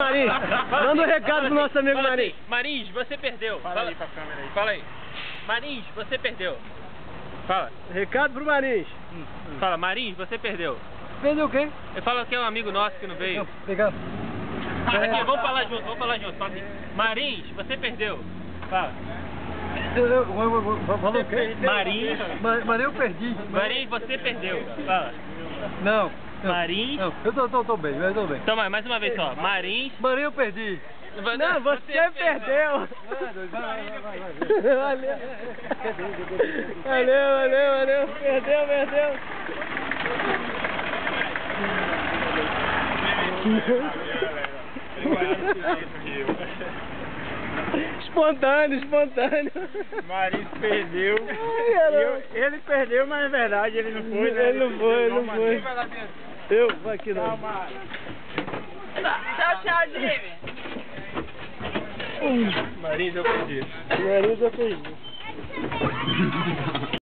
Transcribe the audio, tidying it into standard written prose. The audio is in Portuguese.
Marins. Manda um recado pro nosso amigo Marins. Assim, Marins, você perdeu. Fala aí pra câmera aí. Fala aí. Marins, você perdeu. Fala. Recado pro Marins. Fala, Marins, você perdeu. Perdeu o quê? Eu falo que é um amigo nosso que não veio. Legal. Aqui, vamos falar junto, Fala assim. Marins, você perdeu. Fala. Falou o quê? Marins. Marins eu perdi. Marins, você perdeu. Fala. Não. Marins. Não, eu tô bem, eu tô bem. Então, mais uma vez só. Marins. Marins eu perdi. Não, você perdeu. Valeu. Perdeu. Espontâneo. Marins perdeu. Ele perdeu, mas é verdade, ele não foi, né? Ele não foi. Eu, vai aqui não. Tchau, Jimmy. Marins, eu perdi. Marins eu perdi.